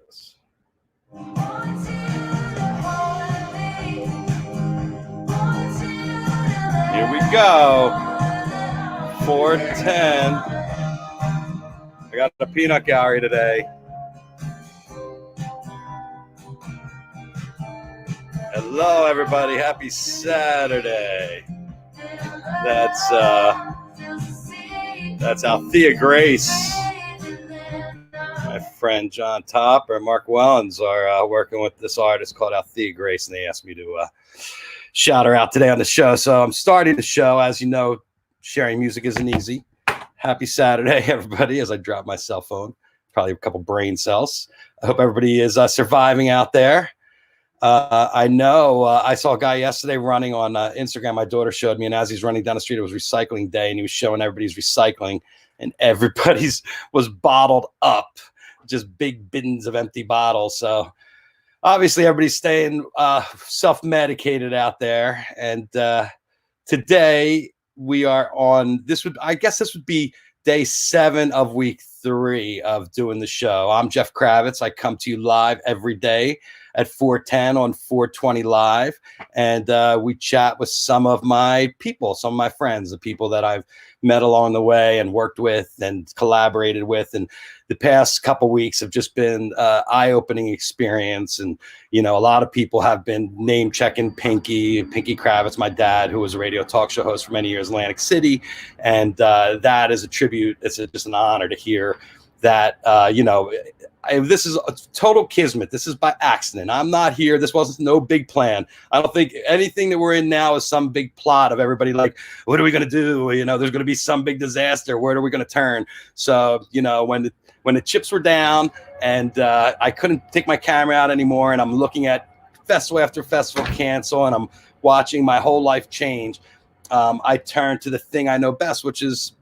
this. Here we go. 4:10. I got a peanut gallery today. Hello, everybody. Happy Saturday. That's Althea Grace. My friend John Topper and Mark Wellens are working with this artist called Althea Grace, and they asked me to shout her out today on the show. So I'm starting the show. As you know, sharing music isn't easy. Happy Saturday, everybody, as I drop my cell phone. Probably a couple brain cells. I hope everybody is surviving out there. I know I saw a guy yesterday running on Instagram. My daughter showed me, and as he's running down the street, it was recycling day, and he was showing everybody's recycling, and everybody's was bottled up, just big bins of empty bottles. So obviously everybody's staying self-medicated out there. And today we are on this would be day 7 of week 3 of doing the show. I'm Jeff Kravitz. I come to you live every day at 4:10 on 420 Live. And we chat with some of my people, some of my friends, the people that I've met along the way and worked with and collaborated with. And the past couple weeks have just been eye-opening experience. And, you know, a lot of people have been name-checking Pinky Kravitz, my dad, who was a radio talk show host for many years in Atlantic City. And that is a tribute. It's just an honor to hear that, this is a total kismet. This is by accident. I'm not here. This wasn't no big plan. I don't think anything that we're in now is some big plot of everybody like, what are we going to do? You know, there's going to be some big disaster. Where are we going to turn? So, you know, when the chips were down and I couldn't take my camera out anymore, and I'm looking at festival after festival cancel, and I'm watching my whole life change, I turned to the thing I know best, which is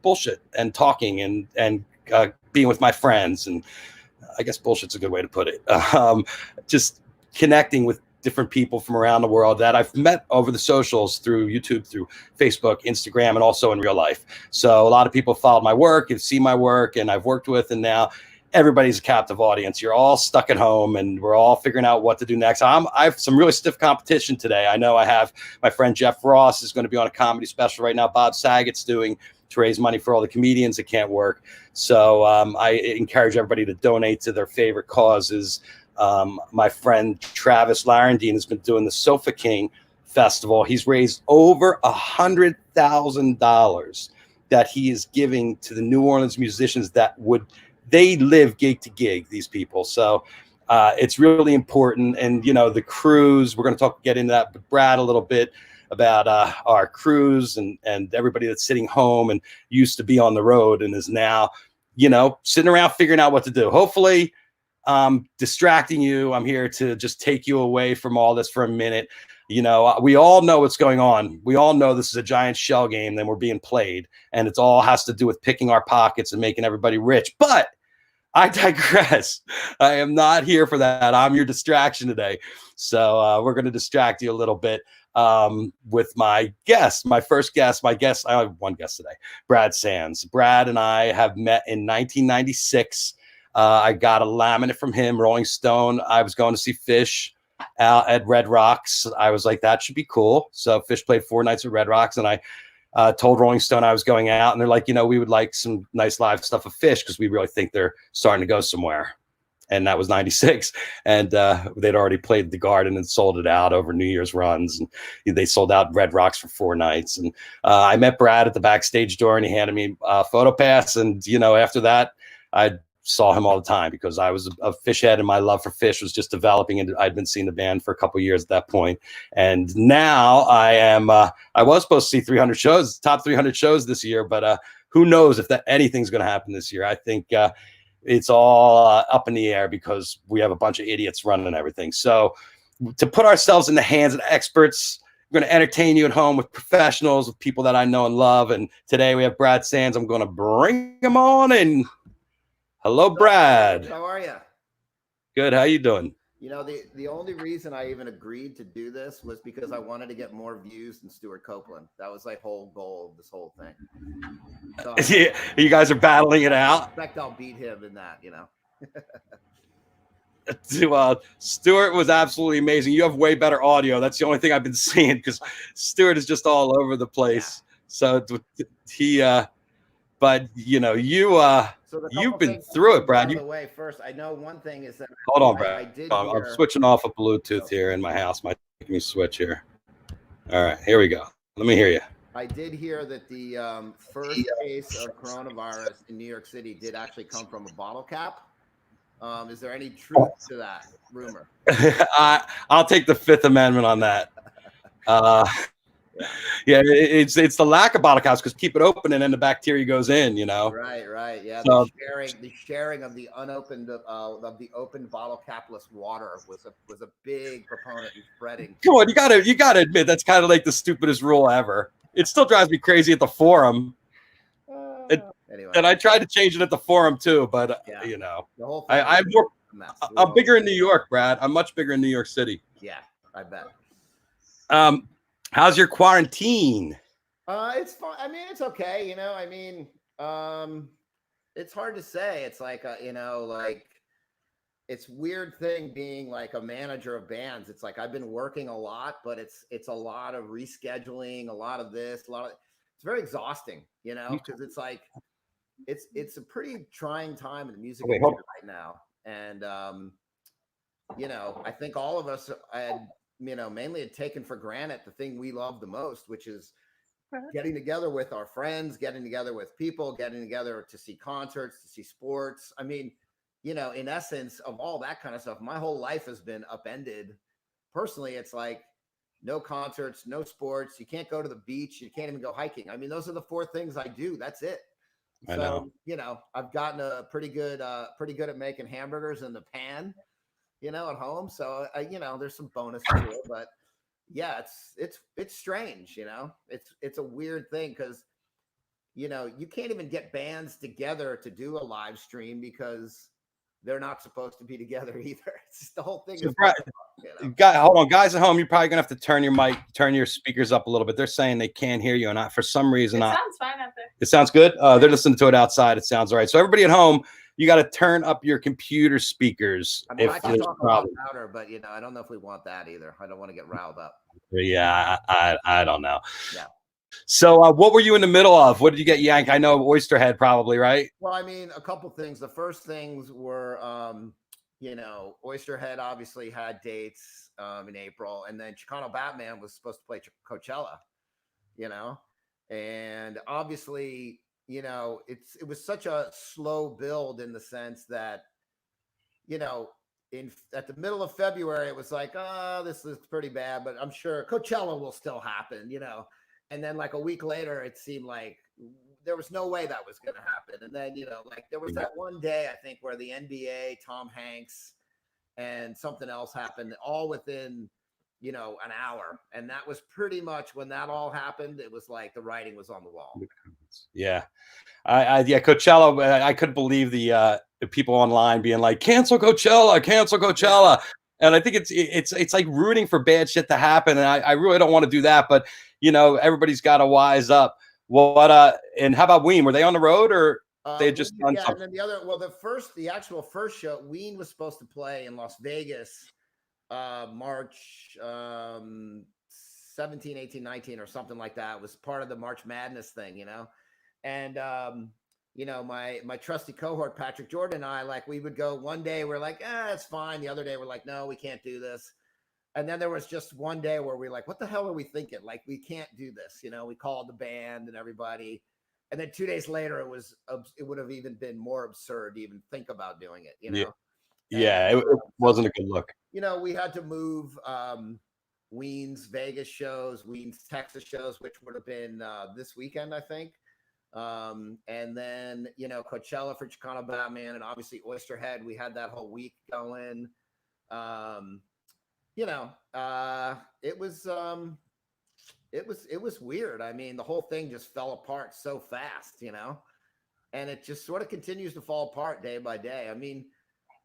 bullshit and talking and being with my friends. And I guess bullshit's a good way to put it. Just connecting with different people from around the world that I've met over the socials, through YouTube, through Facebook, Instagram, and also in real life. So a lot of people followed my work, have seen my work, and I've worked with, and now everybody's a captive audience. You're all stuck at home, and we're all figuring out what to do next. I have some really stiff competition today. I know I have my friend Jeff Ross is going to be on a comedy special right now. Bob Saget's doing to raise money for all the comedians that can't work. So I encourage everybody to donate to their favorite causes. My friend Travis Larendine has been doing the Sofa King Festival. He's raised over $100,000 that he is giving to the New Orleans musicians they live gig to gig, these people. So it's really important. And, you know, the cruise, we're going to get into that with Brad a little bit about our cruise and everybody that's sitting home and used to be on the road and is now, you know, sitting around figuring out what to do. Hopefully distracting you. I'm here to just take you away from all this for a minute. You know, we all know what's going on. We all know this is a giant shell game that we're being played, and it's all has to do with picking our pockets and making everybody rich. But I digress. I am not here for that. I'm your distraction today. So we're going to distract you a little bit with my guest, my first guest, I have one guest today, Brad Sands. Brad and I have met in 1996. I got a laminate from him, Rolling Stone. I was going to see Phish out at Red Rocks. I was like, that should be cool. So Phish played 4 nights at Red Rocks, and I told Rolling Stone I was going out, and they're like, you know, we would like some nice live stuff of Phish because we really think they're starting to go somewhere. And that was 96. And they'd already played the Garden and sold it out over New Year's runs. And they sold out Red Rocks for 4 nights. And I met Brad at the backstage door, and he handed me a photo pass. And, you know, after that, I saw him all the time because I was a Phish head, and my love for Phish was just developing. And I'd been seeing the band for a couple of years at that point. And now I am, I was supposed to see 300 shows, top 300 shows this year, but who knows if anything's going to happen this year. I think it's all up in the air because we have a bunch of idiots running everything. So to put ourselves in the hands of experts, we're going to entertain you at home with professionals, with people that I know and love. And today we have Brad Sands. I'm going to bring him on in. Hello, Brad. How are you? Good. How you doing? You know, the only reason I even agreed to do this was because I wanted to get more views than Stuart Copeland. That was my whole goal of this whole thing. So yeah, you guys are battling it out. I expect I'll beat him in that, you know. Stuart was absolutely amazing. You have way better audio. That's the only thing I've been seeing because Stuart is just all over the place. Yeah. So he, but So the you've couple been things through it, get out Brad. of the way first. I know one thing is that Hold on, I Brad. did I'm hear. switching off a Bluetooth here in my house. Might make me switch here. All right, here we go. Let me hear you. I did hear that the first case of coronavirus in New York City did actually come from a bottle cap. Is there any truth to that rumor? I'll take the Fifth Amendment on that. Yeah. Yeah, it's the lack of bottle caps because keep it open and then the bacteria goes in. Right. Yeah, So, the sharing of the unopened of the open bottle capless water was a big proponent in spreading. come on, you gotta admit that's kind of like the stupidest rule ever. It still drives me crazy at the forum. Anyway, And I tried to change it at the forum too, but yeah, the whole thing. I'm more. A mess. I'm bigger in New York, Brad. I'm much bigger in New York City. Yeah, I bet. How's your quarantine? It's fun. I mean, it's okay. It's hard to say. It's like like it's weird thing being like a manager of bands. It's like I've been working a lot, but it's a lot of rescheduling, a lot of this, it's very exhausting, because it's like it's a pretty trying time in the music industry right now. And I think all of us had, mainly had taken for granted the thing we love the most, which is getting together with our friends, getting together with people, getting together to see concerts, to see sports. I mean, in essence of all that kind of stuff, my whole life has been upended. Personally, it's like no concerts, no sports. You can't go to the beach. You can't even go hiking. I mean, those are the four things I do. That's it. I know. I've gotten a pretty good at making hamburgers in the pan, at home. So there's some bonus to it, but yeah, it's strange, it's a weird thing because you can't even get bands together to do a live stream because they're not supposed to be together either. It's just the whole thing is hold on, guys at home, you're probably gonna have to turn your speakers up a little bit. They're saying they can't hear you, and for some reason it sounds fine out there. It sounds good. They're listening to it outside. It sounds all right. So everybody at home, you got to turn up your computer speakers. I mean, I can talk a lot louder, but I don't know if we want that either. I don't want to get riled up. Yeah, I don't know. Yeah. So what were you in the middle of? What did you get yanked? I know Oysterhead probably, right? Well, I mean, a couple things. The first things were, Oysterhead obviously had dates in April, and then Chicano Batman was supposed to play Coachella, and obviously, it was such a slow build in the sense that, at the middle of February, it was like, oh, this looks pretty bad, but I'm sure Coachella will still happen, And then like a week later, it seemed like there was no way that was going to happen. And then, like there was that one day, I think, where the NBA, Tom Hanks, and something else happened all within, an hour. And that was pretty much when that all happened. It was like the writing was on the wall. Yeah. Coachella, I couldn't believe the people online being like, cancel Coachella. Yeah. And I think it's like rooting for bad shit to happen. And I really don't want to do that, but everybody's got to wise up. And how about Ween? Were they on the road or they just done something? And then the actual first show, Ween was supposed to play in Las Vegas, March 17, 18, 19 or something like that. It was part of the March Madness thing, And my trusty cohort, Patrick Jordan, and I, we would go one day, we're like, it's fine. The other day, we're like, no, we can't do this. And then there was just one day where we're like, what the hell are we thinking? Like, we can't do this. We called the band and everybody. And then 2 days later, it would have even been more absurd to even think about doing it, it wasn't a good look. We had to move Ween's Vegas shows, Ween's Texas shows, which would have been this weekend, I think. And then, Coachella for Chicano Batman, and obviously Oysterhead. We had that whole week going. It was weird. I mean, the whole thing just fell apart so fast, and it just sort of continues to fall apart day by day. I mean,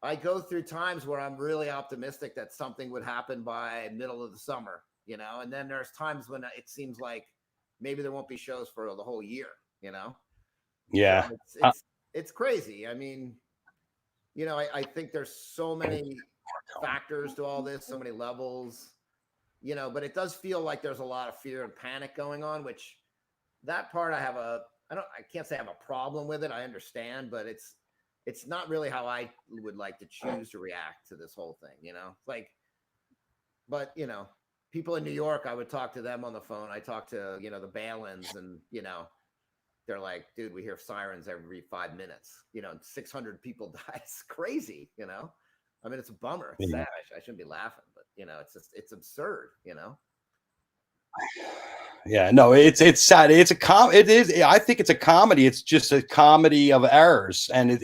I go through times where I'm really optimistic that something would happen by middle of the summer, and then there's times when it seems like maybe there won't be shows for the whole year, Yeah. So it's crazy. I mean, I think there's so many factors to all this, so many levels, but it does feel like there's a lot of fear and panic going on, which that part I can't say I have a problem with it. I understand, but it's not really how I would like to choose to react to this whole thing, like, but people in New York, I would talk to them on the phone. I talk to, the Balins, and, they're like, dude, we hear sirens every 5 minutes, and 600 people die. It's crazy, I mean, it's a bummer. It's sad. I shouldn't be laughing, but it's absurd, Yeah, no, it's sad. It is. I think it's a comedy. It's just a comedy of errors, and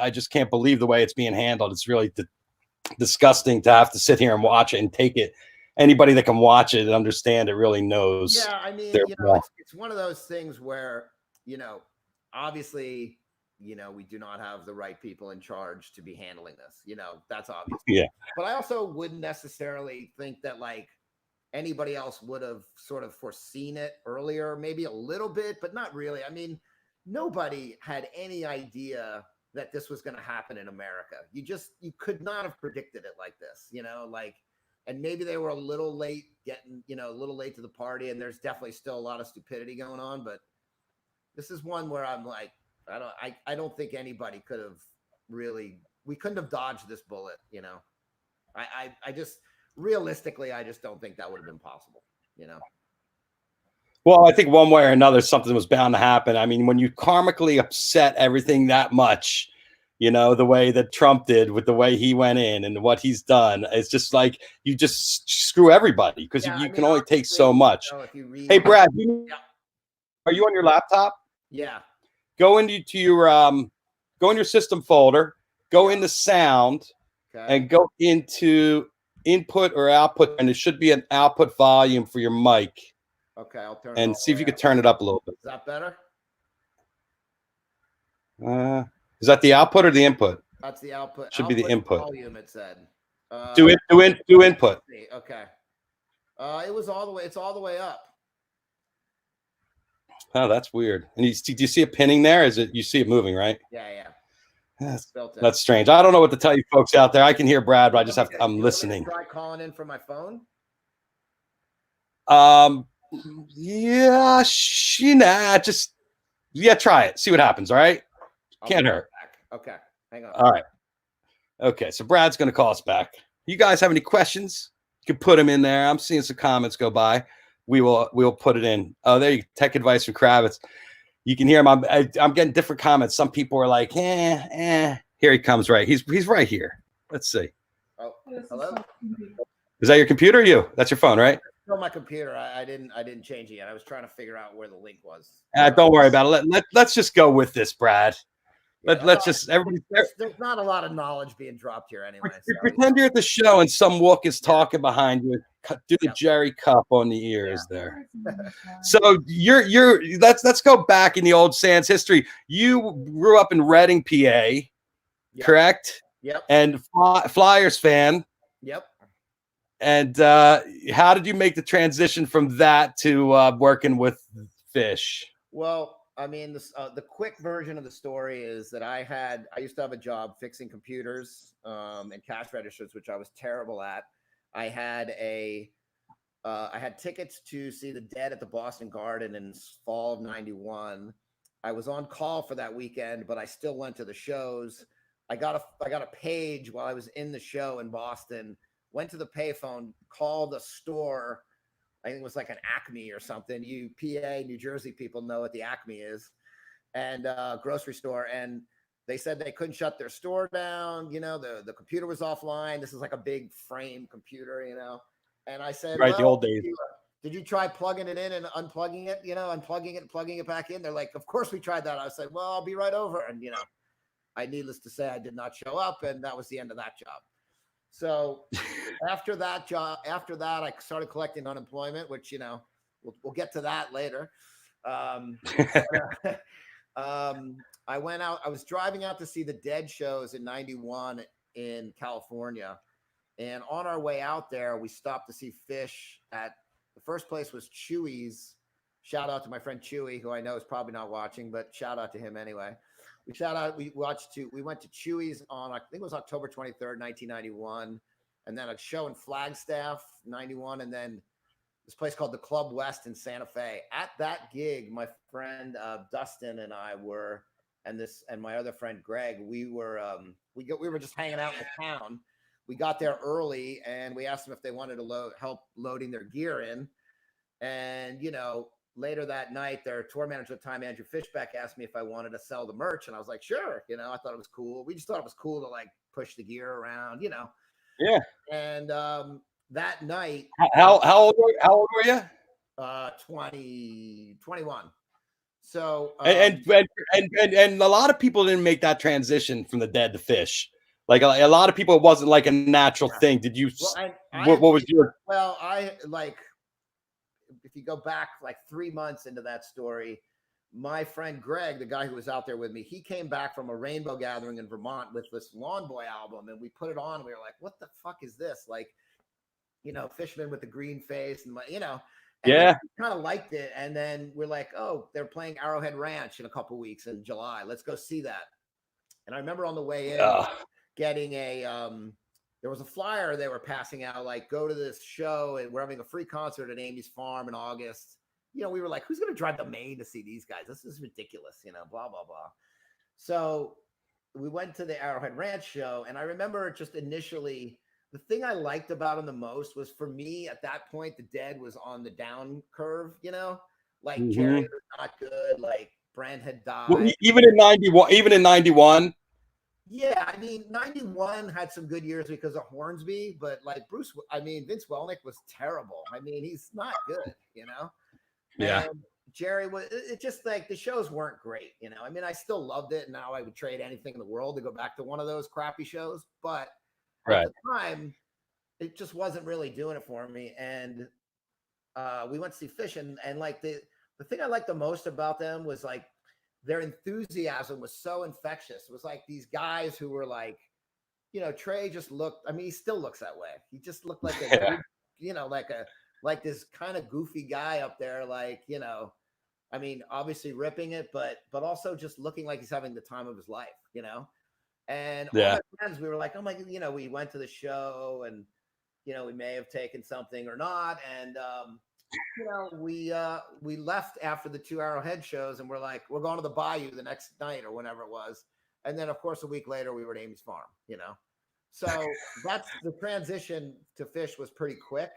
I just can't believe the way it's being handled. It's really disgusting to have to sit here and watch it and take it. Anybody that can watch it and understand it really knows. Yeah, I mean, it's one of those things where, obviously, we do not have the right people in charge to be handling this. That's obvious. Yeah. But I also wouldn't necessarily think that like anybody else would have sort of foreseen it earlier, maybe a little bit, but not really. I mean, nobody had any idea that this was going to happen in America. You could not have predicted it like this, and maybe they were a little late getting, a little late to the party, and there's definitely still a lot of stupidity going on, but this is one where I'm like, I don't think anybody could have we couldn't have dodged this bullet, I just realistically, I just don't think that would have been possible, Well, I think one way or another, something was bound to happen. I mean, when you karmically upset everything that much, the way that Trump did with the way he went in and what he's done, it's just like you just screw everybody because you can only take so much. Hey, Brad, are you on your laptop? Yeah. Go into go in your system folder, go into sound, and go into input or output, and it should be an output volume for your mic. Okay, I'll turn it and see if you could turn it up a little bit. Is that better? Is that the output or the input? That's the output. Should be the input. Volume, it said. Do input. Okay. It's all the way up. Oh, that's weird. And do you see a pinning there? You see it moving, right? Yeah. That's strange. I don't know what to tell you folks out there. I can hear Brad, but I'm listening. Try calling in from my phone. Yeah, try it. See what happens. All right. Can't hurt. Okay. Hang on. All right. Okay. So Brad's going to call us back. You guys have any questions? You can put them in there. I'm seeing some comments go by. We'll put it in. Oh, there you go. Tech advice from Kravitz. You can hear him. I'm getting different comments. Some people are like, Here he comes. Right. He's right here. Let's see. Oh, hello. Is that your computer or you? That's your phone, right? On my computer. I didn't change it yet. I was trying to figure out where the link was. Don't worry about it. Let's just go with this, Brad. Let's just everybody. There's not a lot of knowledge being dropped here anyway. Pretend you're at the show and some wook is talking behind you. Do the Jerry Cup on the ears there. So let's go back in the old Sands history. You grew up in Reading, PA, correct? Yep. And Flyers fan. Yep. And how did you make the transition from that to working with Phish? Well, I mean, the quick version of the story is that I used to have a job fixing computers and cash registers, which I was terrible at. I had tickets to see the Dead at the Boston Garden in fall of '91. I was on call for that weekend, but I still went to the shows. I got a page while I was in the show in Boston. Went to the payphone, called the store. I think it was like an Acme or something. You PA, New Jersey people know what the Acme is, and grocery store. And they said they couldn't shut their store down. The computer was offline. This is like a big frame computer, And I said, right, the old days. Did you try plugging it in and unplugging it? Unplugging it and plugging it back in. They're like, of course we tried that. I said, well, I'll be right over. And needless to say, I did not show up, and that was the end of that job. So after that, I started collecting unemployment, which, we'll get to that later. I went out, I was driving out to see the Dead shows in '91 in California. And on our way out there, we stopped to see Phish the first place was Chewy's. Shout out to my friend Chewy, who I know is probably not watching, but shout out to him anyway. We went to Chewy's on, I think it was October 23rd, 1991. And then a show in Flagstaff, 91. And then this place called the Club West in Santa Fe. At that gig, my friend Dustin and I were, and my other friend Greg, we were just hanging out in the town. We got there early and we asked them if they wanted to help loading their gear in. And later that night, their tour manager at the time, Andrew Fishbeck, asked me if I wanted to sell the merch, and I was like, sure. I thought it was cool. We just thought it was cool to like push the gear around. Yeah. And that night, how old were you? 21. So And a lot of people didn't make that transition from the Dead to Phish. Like a lot of people, it wasn't like a natural thing. Did you? Well, what was your? Well, if you go back like 3 months into that story, my friend Greg, the guy who was out there with me, he came back from a rainbow gathering in Vermont with this Lawn Boy album, and we put it on. And we were like, "What the fuck is this?" Like, Fishman with the green face, and and yeah, kind of liked it. And then we're like, "Oh, they're playing Arrowhead Ranch in a couple weeks in July. Let's go see that." And I remember on the way in getting there was a flyer they were passing out, like, go to this show and we're having a free concert at Amy's Farm in August. We were like, who's going to drive to Maine to see these guys? This is ridiculous, blah, blah, blah. So we went to the Arrowhead Ranch show. And I remember just initially, the thing I liked about them the most was, for me at that point, the Dead was on the down curve, like Jerry was not good. Like Brent had died. Well, even in 91. Yeah, I mean, 91 had some good years because of Hornsby, but like Vince Welnick was terrible. I mean, he's not good, Yeah. And Jerry was, it just like the shows weren't great, I mean, I still loved it. And now I would trade anything in the world to go back to one of those crappy shows. But at the time, it just wasn't really doing it for me. And we went to see Phish, and like the thing I liked the most about them was like, their enthusiasm was so infectious. It was like these guys who were like, Trey just looked, I mean, he still looks that way. He just looked like like this kind of goofy guy up there, like, I mean, obviously ripping it, but also just looking like he's having the time of his life, And all my friends, we were like, oh my, we went to the show and, we may have taken something or not. And, we left after the 2 Arrowhead shows, and we're like, we're going to the Bayou the next night or whenever it was. And then, of course, a week later, we were at Amy's Farm, So that's the transition to Phish was pretty quick.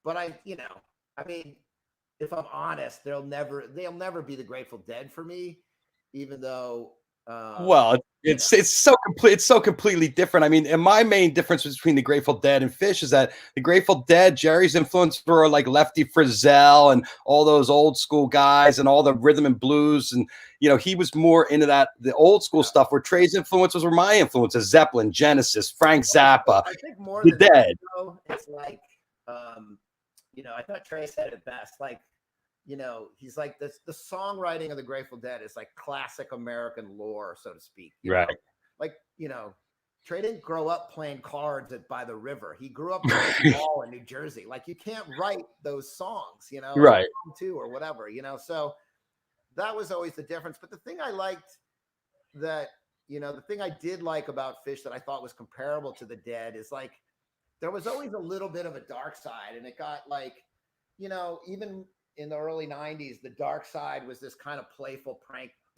But I mean, if I'm honest, they'll never be the Grateful Dead for me, even though. Well, it's so completely different. I mean, and my main difference between the Grateful Dead and Phish is that the Grateful Dead, Jerry's influence were like Lefty Frizzell and all those old school guys and all the rhythm and blues, and he was more into the old school stuff. Where Trey's influences were my influences: Zeppelin, Genesis, Frank Zappa, I think more the than Dead. That, though, it's like, I thought Trey said it best, like. He's like this. The songwriting of the Grateful Dead is like classic American lore, so to speak. Right. Like, Trey didn't grow up playing cards by the river. He grew up playing ball in New Jersey. Like, you can't write those songs, right? Too or whatever, So that was always the difference. But the thing I liked the thing I did like about Phish that I thought was comparable to the Dead is like there was always a little bit of a dark side, and it got like, even in the early 90s, the dark side was this kind of playful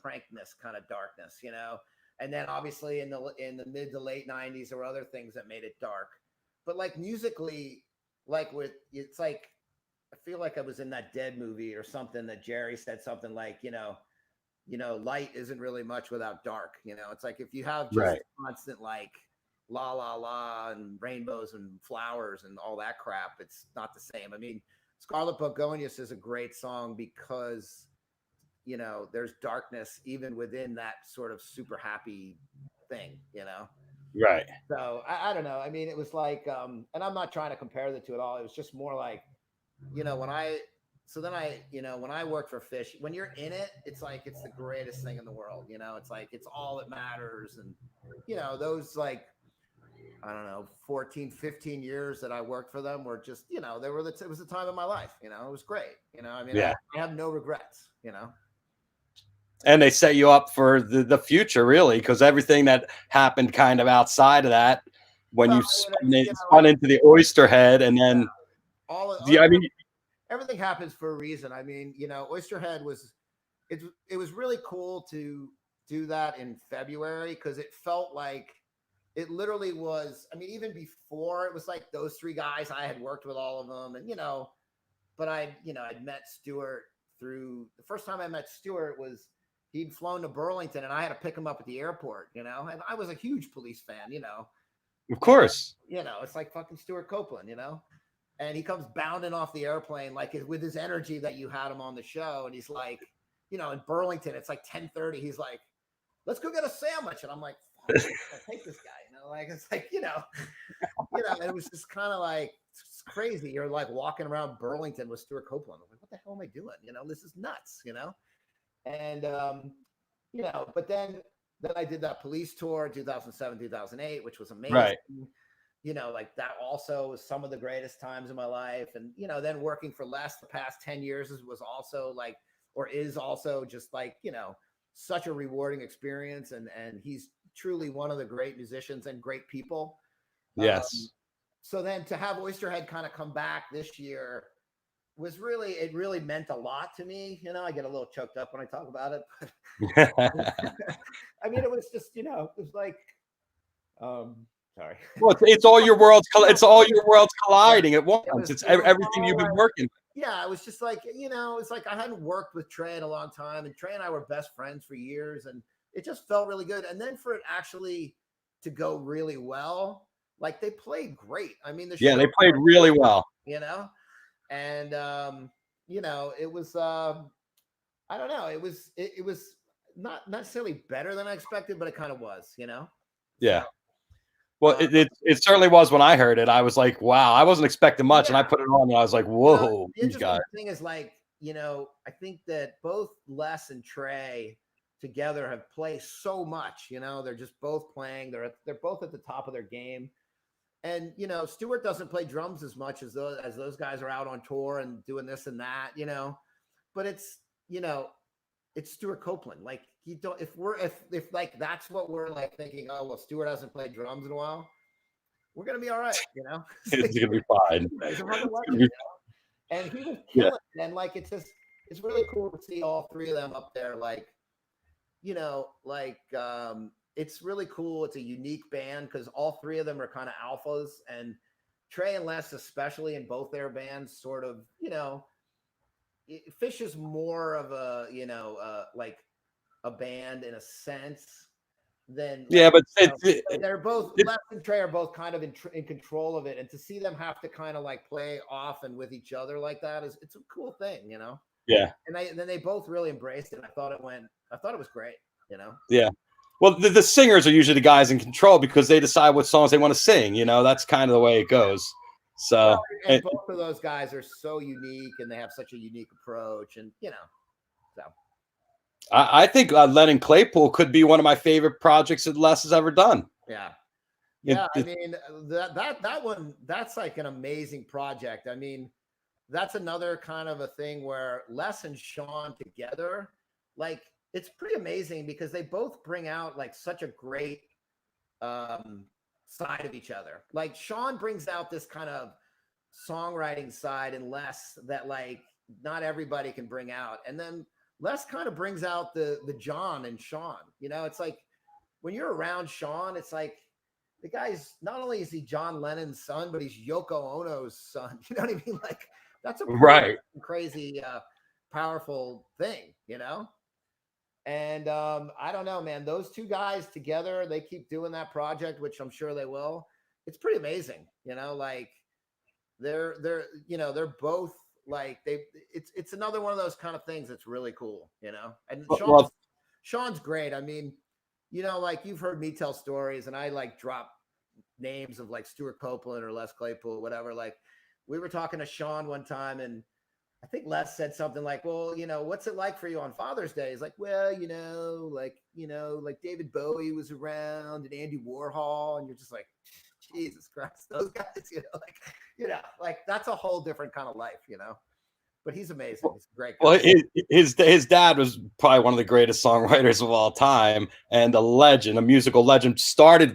prankness kind of darkness, and then obviously in the mid to late 90s, there were other things that made it dark. But like musically, like it's like, I feel like I was in that Dead movie or something that Jerry said something like, light isn't really much without dark. It's like if you have just constant like la la la and rainbows and flowers and all that crap, it's not the same. I mean, Scarlet Begonias is a great song because, there's darkness even within that sort of super happy thing, Right. So I don't know. I mean, it was like, and I'm not trying to compare the two at all. It was just more like, when I worked for Phish, when you're in it, it's like, it's the greatest thing in the world. It's like, it's all that matters. And, those like, I don't know, 14, 15 years that I worked for them were just, it was the time of my life, it was great. I mean, I have no regrets, And they set you up for the future, really, because everything that happened kind of outside of that, when Well, you you know, spun into the Oysterhead, and then all yeah, I mean, everything happens for a reason. I mean, you know, Oysterhead was it was really cool to do that in February because it felt like it literally was. I mean, even before it was like those three guys, I had worked with all of them, and you know, but I'd met Stewart through the first time I met Stewart was he'd flown to Burlington and I had to pick him up at the airport, you know, and I was a huge Police fan, you know, of and course, you know, it's like fucking Stuart Copeland, you know, and he comes bounding off the airplane like with his energy that you had him on the show, and he's like, you know, in Burlington, it's like 10:30. He's like, let's go get a sandwich, and I'm like, fuck, I'll take this guy, you know, like it's like it was just kind of like it's crazy. You're like walking around Burlington with Stuart Copeland. I'm like, what the hell am I doing? You know, this is nuts, you know? And you know, but then I did that Police tour 2007, 2008, which was amazing. right? You know, like that also was some of the greatest times in my life. And, you know, then working for Les the past 10 years was also like, or is also just like, you know, such a rewarding experience. And he's truly one of the great musicians and great people. Um, Yes. so then to have Oysterhead kind of come back this year was really, it really meant a lot to me. You know, I get a little choked up when I talk about it, but I mean, it was just, you know, it was like, sorry. Well, it's all your worlds. It's all your worlds colliding at once. It's It was everything all you've been like, working. yeah, it was just like, you know, it's like I hadn't worked with Trey in a long time, and Trey and I were best friends for years, and it just felt really good. And then for it actually to go really well, like they played great. I mean, the Yeah, show they played went really great, well. you know, and you know, it was I don't know, it was not necessarily better than I expected, but it kind of was, you know. So Yeah. Well, uh, it certainly was when I heard it. I was like, wow, I wasn't expecting much, and I yeah, put it on, and I was like, you know, whoa, the these interesting guys. thing is like, you know, I think that both Les and Trey together have played so much. You know, they're just both playing. They're both at the top of their game. And you know, Stewart doesn't play drums as much as those guys are out on tour and doing this and that. You know, but it's you know, it's Stewart Copeland. Like you don't if like that's what we're like thinking. Oh well, Stewart hasn't played drums in a while. We're gonna be all right. You know, It's gonna be fine. he's a fucking It's gonna legend. be, And he was yeah, killing it. And like it's really cool to see all three of them up there. Like, you know, like it's really cool. It's a unique band because all three of them are kind of alphas, and Trey and Les, especially in both their bands, sort of, you know, Phish is more of a, you know, like a band in a sense than yeah, like, but you know, they're both Les and Trey are both kind of in control of it, and to see them have to kind of like play off and with each other like that is it's a cool thing, you know. yeah, And then they both really embraced it. I thought it was great, you know. yeah. Well, the singers are usually the guys in control because they decide what songs they want to sing. You know, that's kind of the way it goes. Well, So, and both of those guys are so unique, and they have such a unique approach, and you know, so I think Lennon Claypool could be one of my favorite projects that Les has ever done. yeah, It, yeah. I it, mean, that one that's like an amazing project. I mean, that's another kind of a thing where Les and Sean together, like it's pretty amazing because they both bring out like such a great um side of each other. Like Sean brings out this kind of songwriting side and Les that like not everybody can bring out. And then Les kind of brings out the John and Sean. You know, it's like when you're around Sean, it's like the guy's not only is he John Lennon's son, but he's Yoko Ono's son. You know what I mean? Like that's a pretty right. crazy, powerful thing, you know? And I don't know, man. Those two guys together, they keep doing that project, which I'm sure they will. It's pretty amazing, you know. Like they're you know they're both like they. It's another one of those kind of things that's really cool, you know. And Well, Sean's great. I mean, you know, like you've heard me tell stories, and I like drop names of like Stuart Copeland or Les Claypool, whatever. Like we were talking to Sean one time, and I think Les said something like, "Well, you know, what's it like for you on Father's Day?" He's like, "Well, you know, like David Bowie was around and Andy Warhol," and you're just like, "Jesus Christ, those guys," you know, like that's a whole different kind of life, you know. but he's amazing. He's a great guy. Well, his dad was probably one of the greatest songwriters of all time, and a legend, a musical legend.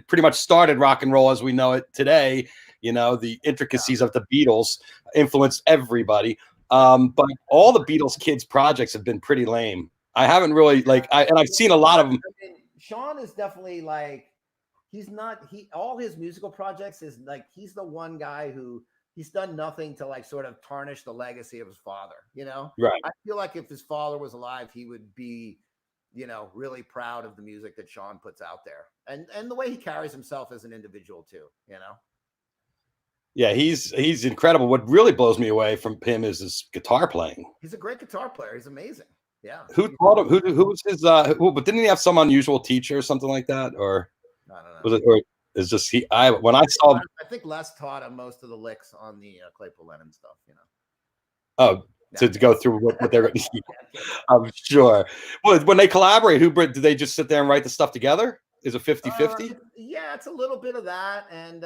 Pretty much started rock and roll as we know it today. You know, the intricacies of the Beatles influenced everybody. But all the Beatles kids projects have been pretty lame. I haven't really I've seen a lot of them. I mean, Sean is definitely like, all his musical projects is like, he's the one guy who he's done nothing to like sort of tarnish the legacy of his father, you know? Right. I feel like if his father was alive, he would be, you know, really proud of the music that Sean puts out there, and the way he carries himself as an individual too, you know? Yeah, he's incredible. What really blows me away from him is his guitar playing. He's a great guitar player. He's amazing. Yeah. Who taught him? Who was his? But didn't he have some unusual teacher or something like that? Or I don't know. was it? Or is just he? When I saw. I think Les taught him most of the licks on the Claypool Lennon stuff. You know. Oh, to go through what they're. I'm sure. Well, when they collaborate, do they just sit there and write the stuff together? Is it 50-50? Yeah, it's a little bit of that, and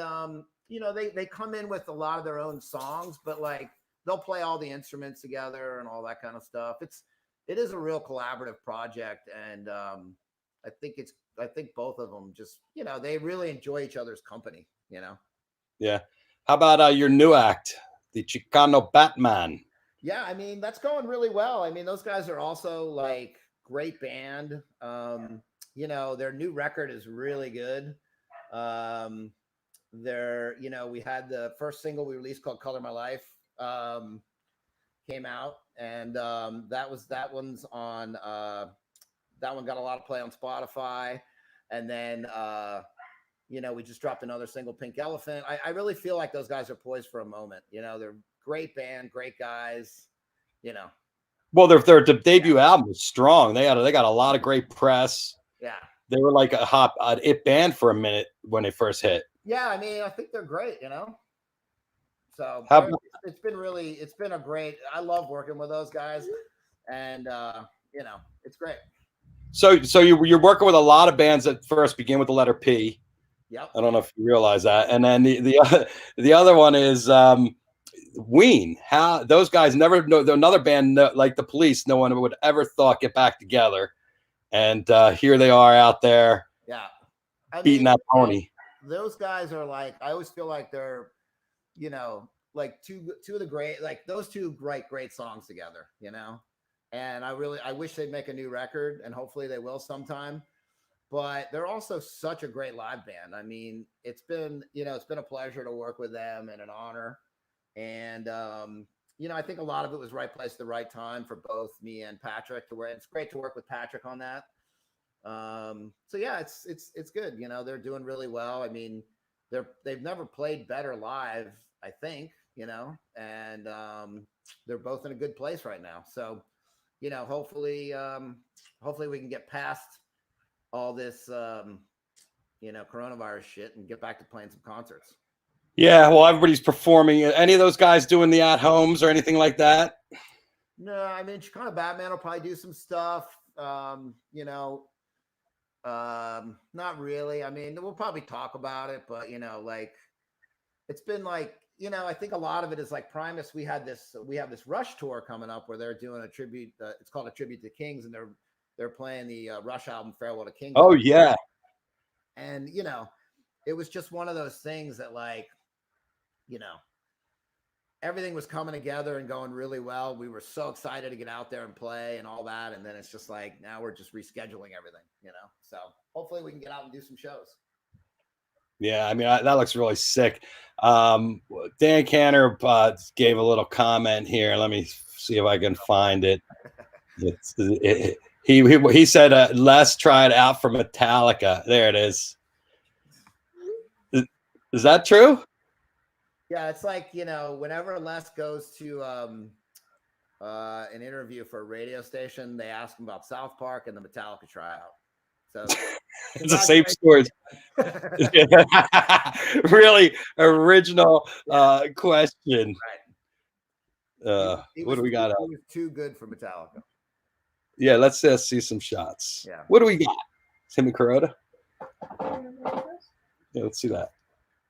you know, they come in with a lot of their own songs, but like they'll play all the instruments together and all that kind of stuff. It is a real collaborative project, and I think both of them just, you know, they really enjoy each other's company, you know. Yeah. How about your new act, the Chicano Batman? Yeah, I mean, that's going really well. I mean, those guys are also like great band. You know, their new record is really good. You know, we had the first single we released called Color My Life came out, and that one got a lot of play on Spotify. And then you know, we just dropped another single, Pink Elephant. I really feel like those guys are poised for a moment. You know, they're great band, great guys, you know. Well, their debut album was strong. They got a lot of great press. Yeah. They were like an it band for a minute when they first hit. Yeah, I mean, I think they're great, you know. So it's been a great. I love working with those guys, and you know, it's great. So you're working with a lot of bands that first begin with the letter P. Yep. I don't know if you realize that. And then the other one is Ween. How those guys never know, another band like the Police, no one would ever thought get back together, and here they are out there. Yeah, beating that pony. Those guys are like, I always feel like they're, you know, like two of the great, like those two great songs together, you know. And I wish they'd make a new record, and hopefully they will sometime. But they're also such a great live band. I mean, it's been a pleasure to work with them and an honor. And you know, I think a lot of it was right place at the right time for both me and Patrick to work. It's great to work with Patrick on that. So yeah, it's good. You know, they're doing really well. I mean, they've never played better live, I think, you know, and they're both in a good place right now. So, you know, hopefully we can get past all this, you know, coronavirus shit and get back to playing some concerts. Yeah, well, everybody's performing. Any of those guys doing the at homes or anything like that? No, I mean, Chicano Batman will probably do some stuff. You know, not really. I mean, we'll probably talk about it, but you know, like it's been like, you know, I think a lot of it is like Primus. We have this Rush tour coming up where they're doing a tribute. It's called A Tribute to Kings, and they're playing the Rush album Farewell to Kings. Oh yeah. And you know, it was just one of those things that, like, you know, everything was coming together and going really well. We were so excited to get out there and play and all that. And then it's just like, now we're just rescheduling everything, you know? So hopefully we can get out and do some shows. Yeah. I mean, that looks really sick. Dan Canner gave a little comment here. Let me see if I can find it. He said, Les tried out for Metallica. There it is. Is that true? Yeah, it's like, you know, whenever Les goes to an interview for a radio station, they ask him about South Park and the Metallica tryout. So it's the same story. Really original question. Right. What do we got? He was too good for Metallica. Yeah, let's see some shots. Yeah. What do we got? Timmy Carota. Yeah, let's see that.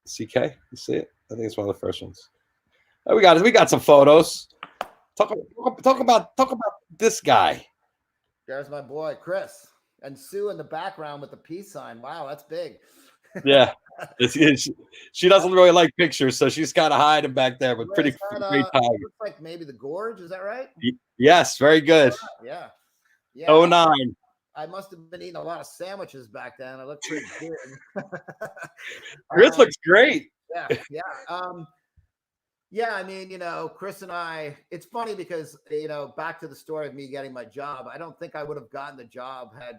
CK, you see it? I think it's one of the first ones. Oh, we got some photos. talk about this guy. There's my boy Chris and Sue in the background with the peace sign. Wow, that's big. Yeah. She doesn't really like pictures, so she's kind of hiding back there, but pretty great time. Looks like maybe the Gorge. Is that right? Yes, very good. Yeah. Yeah. Oh 09. I must have been eating a lot of sandwiches back then. I looked pretty good. Chris looks great. Yeah. Yeah. I mean, Chris and I, it's funny because, back to the story of me getting my job, I don't think I would have gotten the job had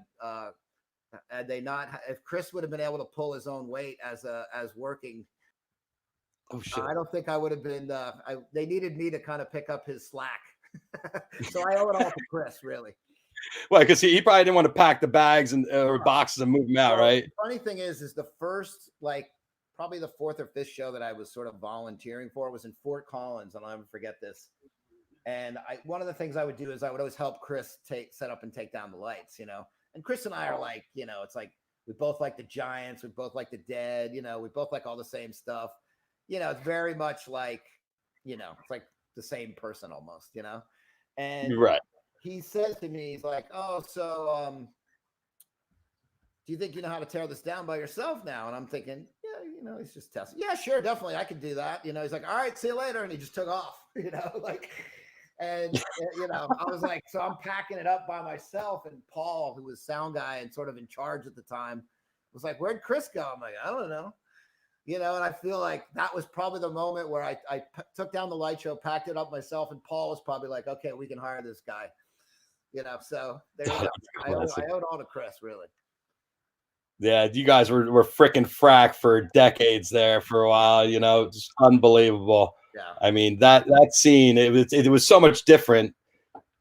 they not, if Chris would have been able to pull his own weight as working. Oh shit. I don't think I would have been, they needed me to kind of pick up his slack. So I owe it all to Chris, really. Well, because he probably didn't want to pack the bags and or boxes and move them out, right? The funny thing is the first, probably the fourth or fifth show that I was sort of volunteering for was in Fort Collins, and I'll never forget this. And one of the things I would do is I would always help Chris set up and take down the lights, And Chris and I are like, it's like we both like the Giants, we both like the Dead, we both like all the same stuff. It's very much like, it's like the same person almost, And right. He says to me, he's like, "Oh, so do you think you know how to tear this down by yourself now?" And I'm thinking, yeah, he's just testing. Yeah, sure, definitely, I could do that. He's like, "All right, see you later," and he just took off. And I was like, so I'm packing it up by myself, and Paul, who was sound guy and sort of in charge at the time, was like, "Where'd Chris go?" I'm like, "I don't know." And I feel like that was probably the moment where I took down the light show, packed it up myself, and Paul was probably like, "Okay, we can hire this guy." So there you go. I owe it all to Chris, really. Yeah, you guys were freaking frack for decades there for a while, just unbelievable. Yeah. I mean, that scene, it was so much different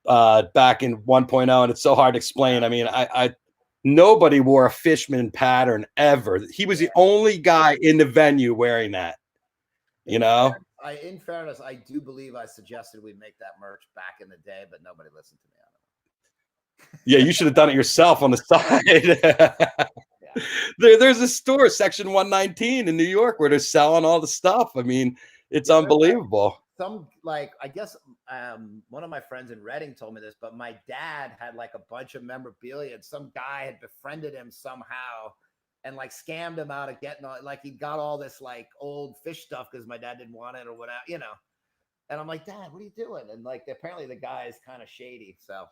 back in 1.0, and it's so hard to explain. I mean, I nobody wore a Fishman pattern ever. He was the only guy in the venue wearing that. In fairness, I do believe I suggested we make that merch back in the day, but nobody listened to me. Yeah, you should have done it yourself on the side. There's a store, section 119 in New York, where they're selling all the stuff. I mean, it's unbelievable. I guess one of my friends in Reading told me this, but my dad had a bunch of memorabilia, and some guy had befriended him somehow and scammed him out of getting he got all this old Phish stuff because my dad didn't want it or whatever, And I'm like, "Dad, what are you doing?" And apparently the guy is kind of shady, so.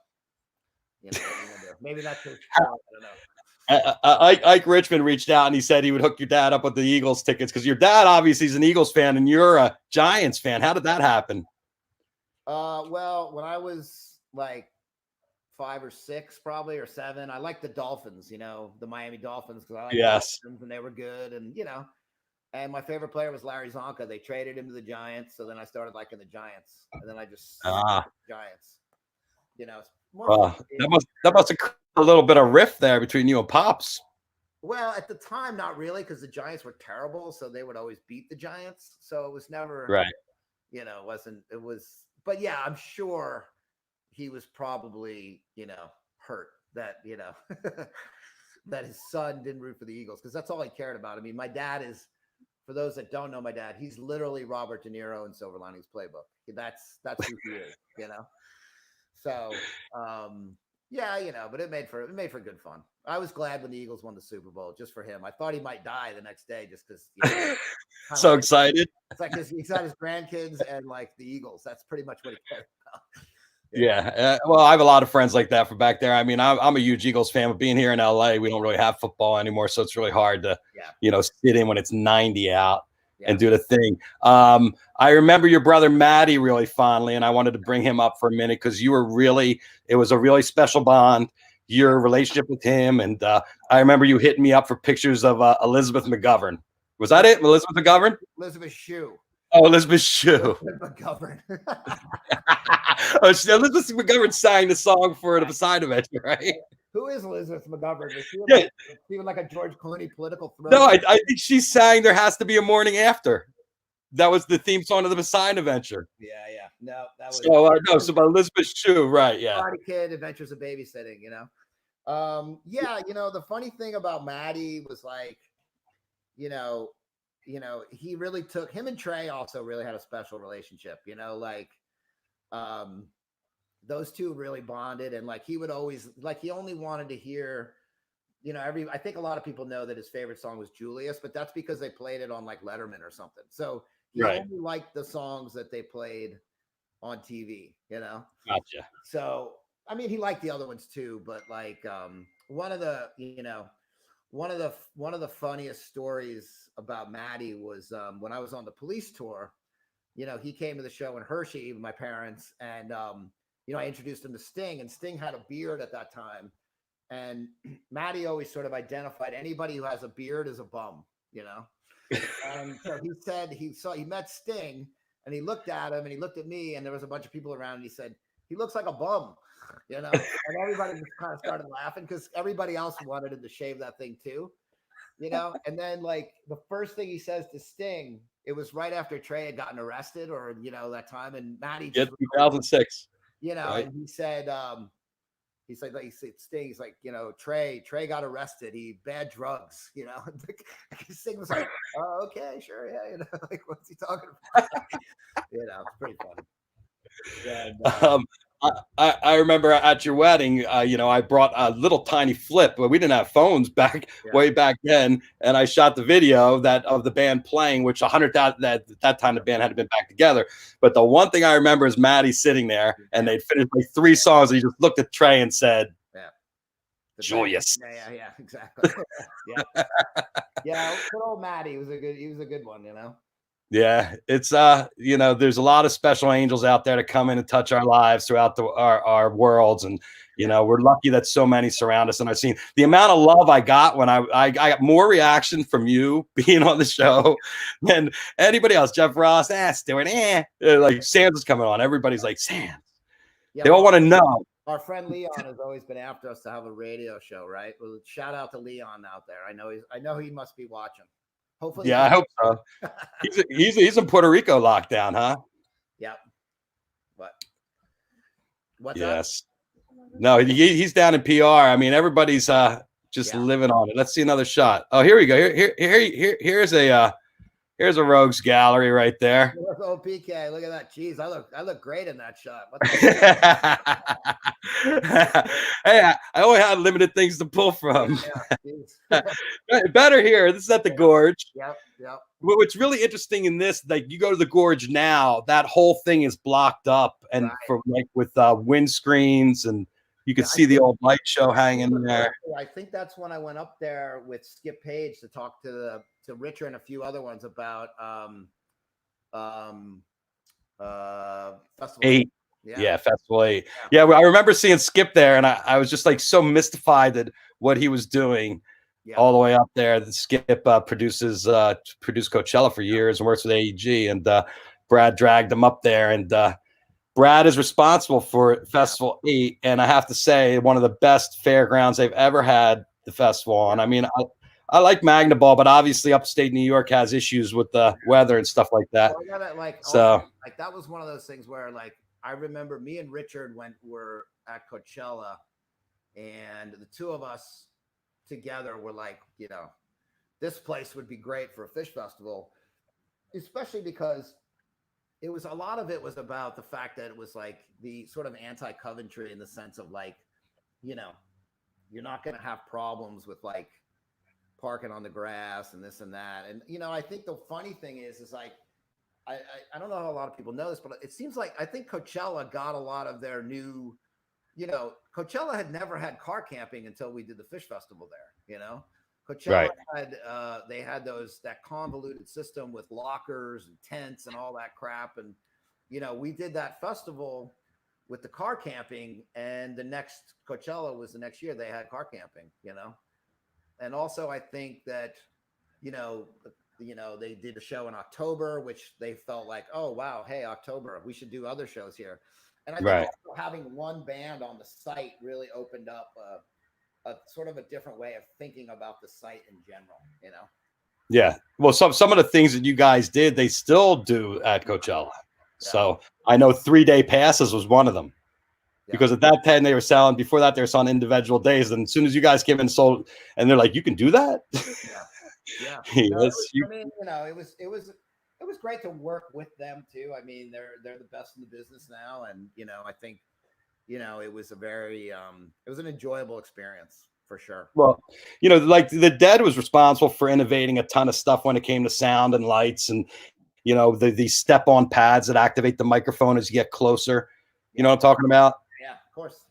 Maybe that's his fault. I don't know. Ike Richmond reached out and he said he would hook your dad up with the Eagles tickets because your dad obviously is an Eagles fan and you're a Giants fan. How did that happen? Well, when I was 5 or 6, probably, or 7, I liked the Dolphins. The Miami Dolphins because I liked the Dolphins and they were good, and and my favorite player was Larry Zonka. They traded him to the Giants, so then I started liking the Giants, and then I just Giants. That must have a little bit of rift there between you and Pops. Well, at the time, not really, because the Giants were terrible, so they would always beat the Giants. So it was never right. It was, but yeah, I'm sure he was probably hurt that that his son didn't root for the Eagles because that's all he cared about. I mean, my dad is, for those that don't know my dad, he's literally Robert De Niro in Silver Linings Playbook. That's who he is, So, but it made for good fun. I was glad when the Eagles won the Super Bowl just for him. I thought he might die the next day just because. So excited. It's like he's got his grandkids and the Eagles. That's pretty much what he cared about. Yeah. Well, I have a lot of friends like that from back there. I mean, I'm a huge Eagles fan, but being here in LA, we don't really have football anymore. So it's really hard to, sit in when it's 90 out. And do the thing. I remember your brother Matty really fondly, and I wanted to bring him up for a minute because it was a really special bond, your relationship with him. And I remember you hitting me up for pictures of Elizabeth McGovern. Was that it? Elizabeth McGovern? Elizabeth Shue. Oh, Elizabeth Shue. McGovern. Elizabeth McGovern sang the song for the Poseidon Adventure, right? Who is Elizabeth McGovern? Is she even like a George Clooney political thriller? No, I think she sang "There Has to Be a Morning After." That was the theme song of the Poseidon Adventure. Yeah. No, that was so by Elizabeth Shue, right? Yeah. Karate Kid, Adventures of Babysitting. The funny thing about Maddie was he really took him and Trey also really had a special relationship. those two really bonded, and like he would always like he only wanted to hear, I think a lot of people know that his favorite song was Julius, but that's because they played it on like Letterman or something. So he Right. only liked the songs that they played on TV, Gotcha. So I mean, he liked the other ones too, but like one of the funniest stories about Maddie was when I was on the Police tour. He came to the show in Hershey with my parents, and I introduced him to Sting, and Sting had a beard at that time. And Maddie always sort of identified anybody who has a beard as a bum, And so he said he met Sting, and he looked at him, and he looked at me, and there was a bunch of people around, and he said, he looks like a bum, and everybody just kind of started laughing because everybody else wanted him to shave that thing too, And then like the first thing he says to Sting, it was right after Trey had gotten arrested, or that time, and Maddie just 2006, right? And he said Sting, he's like, Trey got arrested. He bad drugs, Sting was like, oh, okay, sure, yeah, like what's he talking about? It's pretty funny. And, I remember at your wedding, I brought a little tiny flip, but we didn't have phones way back then, and I shot the video of the band playing, which 100,000 that time the band hadn't been back together. But the one thing I remember is Maddie sitting there, and they'd finished like 3 songs, and he just looked at Trey and said, "Julius." Yeah, exactly. Yeah, good old Maddie. He was a good one, Yeah, it's there's a lot of special angels out there to come in and touch our lives throughout our worlds, and we're lucky that so many surround us. And I've seen the amount of love I got when I got more reaction from you being on the show than anybody else. Jeff Ross, Stewart, like Sam's is coming on. Everybody's like, Sam. Yeah, they all want to know. Our friend Leon has always been after us to have a radio show, right? Well, shout out to Leon out there. I know he must be watching. Hopefully, yeah, I hope so. He's in Puerto Rico lockdown, huh? Yep. What's yes. That? No, he's down in PR. I mean, everybody's just living on it. Let's see another shot. Oh, here we go. Here's a rogues gallery right there. Oh, PK, look at that. Jeez, I look great in that shot. Hey, I only had limited things to pull from. Better here. This is at the Gorge. Yep. What's really interesting in this, like you go to the Gorge now, that whole thing is blocked up, and with windscreens, and you can see the old light show hanging there. I think that's when I went up there with Skip Page to talk to Richard and a few other ones about Festival 8. Yeah, Festival 8. Yeah, I remember seeing Skip there, and I was just like so mystified at what he was doing all the way up there. The Skip produced Coachella for years and works with AEG, and Brad dragged him up there, and Brad is responsible for Festival 8, and I have to say, one of the best fairgrounds they've ever had the festival on. I mean, I like Magna Ball, but obviously upstate New York has issues with the weather and stuff like that. That was one of those things where I remember me and Richard were at Coachella, and the two of us together were like, this place would be great for a Phish festival, especially because a lot of it was about the fact that it was like the sort of anti-Coventry in the sense of like, you're not going to have problems with like parking on the grass and this and that. And, I think the funny thing is like, I don't know how a lot of people know this, but it seems like I think Coachella got a lot of their new, Coachella had never had car camping until we did the Phish festival there, Coachella had they had that convoluted system with lockers and tents and all that crap, and we did that festival with the car camping, and the next Coachella was the next year they had car camping, and also I think that they did a show in October, which they felt like, oh wow, hey, October, we should do other shows here, and I think also having one band on the site really opened up a sort of a different way of thinking about the site in general, Yeah. Well, some of the things that you guys did, they still do at Coachella. Yeah. So I know 3-day passes was one of them. Yeah. Because at that time they were selling, before that they were selling individual days. And as soon as you guys came in and sold, and they're like, you can do that? Yeah. Yes. It was it was great to work with them too. I mean, they're the best in the business now, and I think it was a very it was an enjoyable experience for sure. Well, like the Dead was responsible for innovating a ton of stuff when it came to sound and lights, and these step-on pads that activate the microphone as you get closer. You know what I'm talking about? Yeah, of course.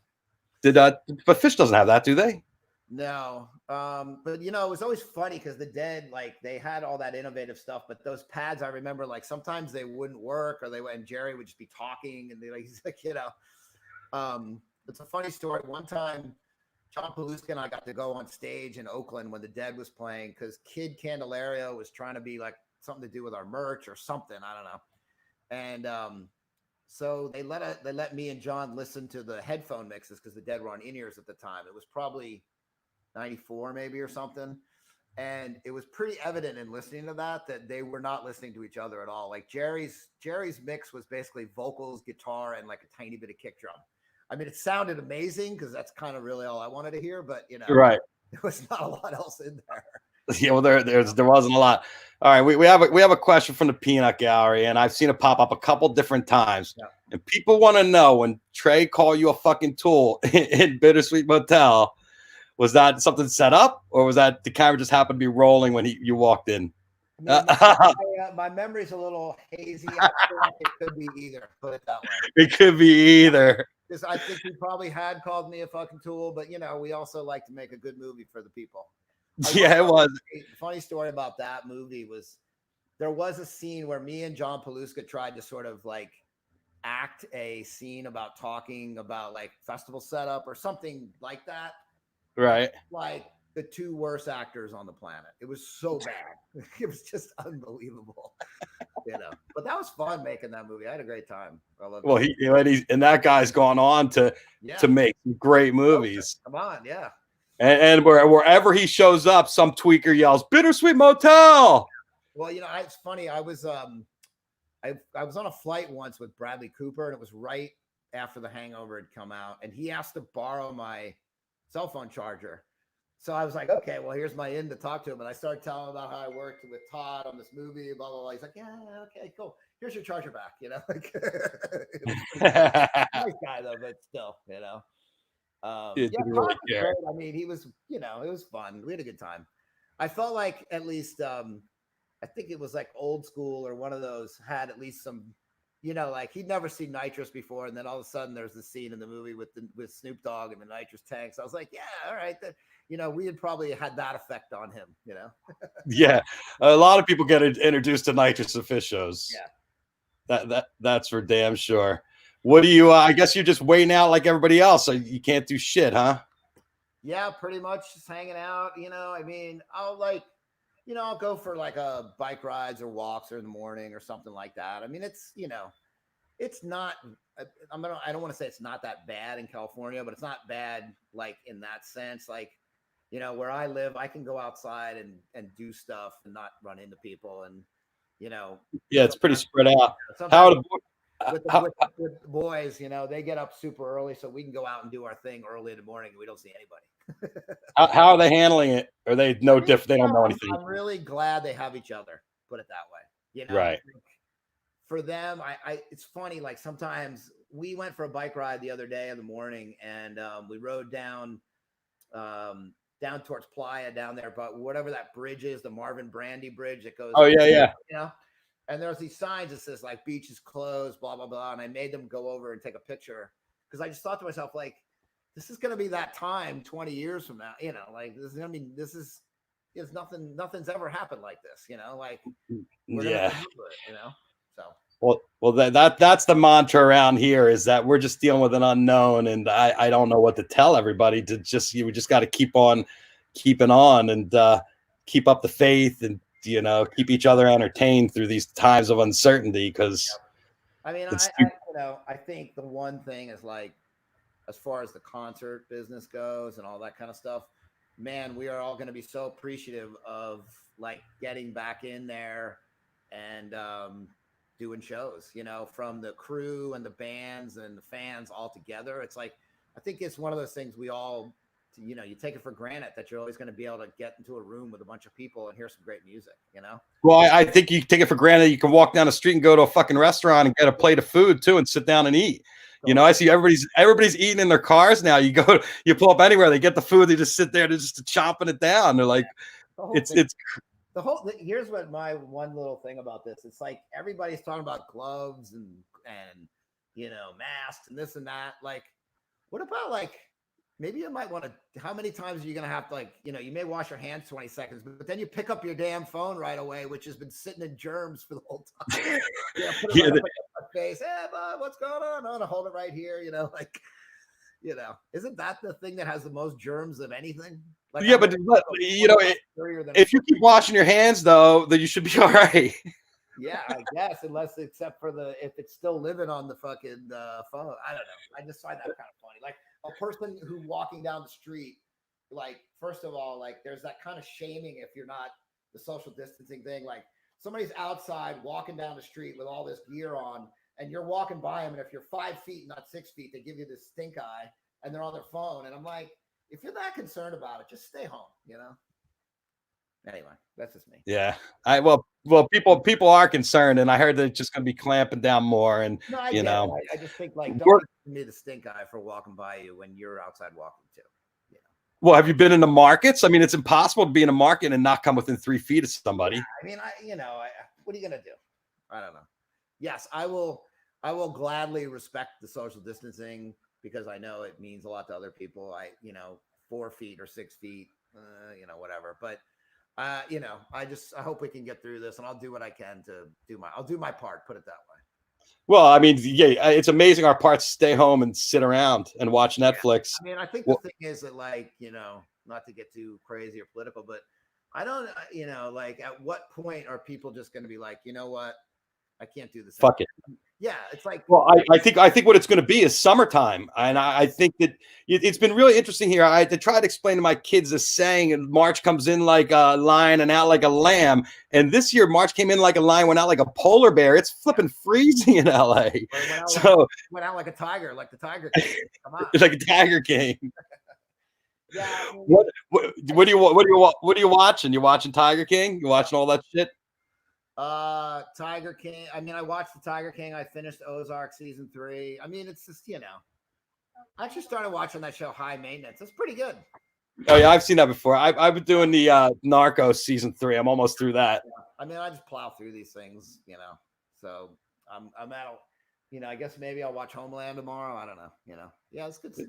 But Phish doesn't have that, do they? No, but it was always funny because the Dead, like, they had all that innovative stuff, but those pads, I remember, like, sometimes they wouldn't work, or and Jerry would just be talking, and he's like, it's a funny story. One time, John Paluska and I got to go on stage in Oakland when the Dead was playing because Kid Candelario was trying to be like something to do with our merch or something, I don't know, and so they let me and John listen to the headphone mixes because the Dead were on in-ears at the time. It was probably 94 maybe or something. And it was pretty evident in listening to that they were not listening to each other at all. Like Jerry's mix was basically vocals, guitar, and like a tiny bit of kick drum. I mean, it sounded amazing because that's kind of really all I wanted to hear, but right. There was not a lot else in there. Yeah, well, there wasn't a lot. All right, we have a question from the Peanut Gallery, and I've seen it pop up a couple different times. Yeah. And people want to know, when Trey called you a fucking tool in Bittersweet Motel, was that something set up, or was that the camera just happened to be rolling when you walked in? My memory's a little hazy. I feel like it could be either. Put it that way. It could be either. Because I think he probably had called me a fucking tool, but we also like to make a good movie for the people. Yeah, it was. Funny story about that movie was there was a scene where me and John Paluska tried to sort of like act a scene about talking about like festival setup or something like that. Right. Like the two worst actors on the planet. It was so bad. It was just unbelievable. But that was fun making that movie. I had a great time. I loved it. And that guy's gone on to make great movies. Come on, yeah. And wherever he shows up, some tweaker yells "Bittersweet Motel." Well, it's funny. I was I was on a flight once with Bradley Cooper, and it was right after The Hangover had come out, and he asked to borrow my cell phone charger. So I was like, okay, well, here's my in to talk to him. And I started telling him about how I worked with Todd on this movie, blah, blah, blah. He's like, yeah, okay, cool. Here's your charger back, like nice guy though, but still, really care. I mean, he was, it was fun. We had a good time. I felt like at least I think it was like Old School or one of those had at least some, like he'd never seen nitrous before, and then all of a sudden there's the scene in the movie with Snoop Dogg and the nitrous tanks. I was like, yeah, all right, we had probably had that effect on him, Yeah, a lot of people get introduced to nitrous and Phish shows. Yeah, that's for damn sure. What do you? I guess you're just waiting out like everybody else, so you can't do shit, huh? Yeah, pretty much just hanging out. I mean, I'll go for like a bike rides or walks or in the morning or something like that. I mean, it's it's not. I don't want to say it's not that bad in California, but it's not bad like in that sense. Like, where I live, I can go outside and do stuff and not run into people, and yeah, it's pretty spread out. With the boys, they get up super early, so we can go out and do our thing early in the morning, and we don't see anybody. How are they handling it? Are they no different? They don't know anything. I'm really glad they have each other. Put it that way. Right. For them, it's funny. Like sometimes we went for a bike ride the other day in the morning, and we rode down towards Playa down there, but whatever that bridge is, the Marvin Brandy Bridge that goes. Oh yeah. And there's these signs that says like beach is closed, blah, blah, blah. And I made them go over and take a picture because I just thought to myself, like, this is going to be that time 20 years from now, like this is going to be, it's nothing's ever happened like this, like, we're gonna do it, so. Well, that's the mantra around here is that we're just dealing with an unknown. And I don't know what to tell everybody we just got to keep on keeping on and keep up the faith and, keep each other entertained through these times of uncertainty. Because I mean, I think the one thing is like, as far as the concert business goes and all that kind of stuff, man, we are all going to be so appreciative of like getting back in there and doing shows, from the crew and the bands and the fans all together. It's like, I think it's one of those things we all you take it for granted that you're always going to be able to get into a room with a bunch of people and hear some great music, Well, I think you take it for granted. You can walk down the street and go to a fucking restaurant and get a plate of food too and sit down and eat. I see everybody's eating in their cars now. You pull up anywhere, they get the food, they just sit there, they're just chomping it down. They're like, here's what my one little thing about this. It's like everybody's talking about gloves and masks and this and that. Like, what about like maybe you might want to, how many times are you going to have to, like, you may wash your hands 20 seconds, but then you pick up your damn phone right away, which has been sitting in germs for the whole time. Put it right up in my face. Hey, bud, what's going on? I'm going to hold it right here. Isn't that the thing that has the most germs of anything? Like, yeah, but if you keep washing your hands though, then you should be all right. Yeah, I guess, except for if it's still living on the fucking phone. I don't know. I just find that kind of funny. Like a person who walking down the street, like, first of all, like there's that kind of shaming if you're not the social distancing thing. Like somebody's outside walking down the street with all this gear on and you're walking by them. And if you're 5 feet, not 6 feet, they give you this stink eye and they're on their phone. And I'm like, if you're that concerned about it, just stay home, Anyway, that's just me. Yeah. People are concerned, and I heard they're just going to be clamping down more. And no, I just think like don't give me the stink eye for walking by you when you're outside walking too. Well, have you been in the markets? I mean, it's impossible to be in a market and not come within 3 feet of somebody. Yeah, I mean, what are you gonna do? I don't know. Yes, I will gladly respect the social distancing because I know it means a lot to other people. 4 feet or 6 feet, whatever. But I hope we can get through this, and I'll do what I can to I'll do my part. Put it that way. Well, I mean, yeah, it's amazing our parts stay home and sit around and watch Netflix. Yeah. I mean, I think the thing is that, like, not to get too crazy or political, but I don't, like, at what point are people just going to be like, you know what? I can't do this. Fuck it. Yeah, it's like. Well, I think what it's going to be is summertime, and I think that it's been really interesting here. I had to try to explain to my kids this saying, and March comes in like a lion and out like a lamb. And this year, March came in like a lion, went out like a polar bear. It's flipping freezing in LA. Went out like a tiger, like the Tiger King. Come on, like a Tiger King. Yeah. What are you watching? You watching Tiger King? You watching all that shit? Tiger King. I mean, I watched the Tiger King. I finished Ozark season 3. I mean, it's just, I actually started watching that show High Maintenance. It's pretty good. Oh yeah, I've seen that before. I've been doing the Narcos season 3. I'm almost through that. Yeah. I mean, I just plow through these things, So I'm at, I guess maybe I'll watch Homeland tomorrow. I don't know. Yeah, it's good stuff.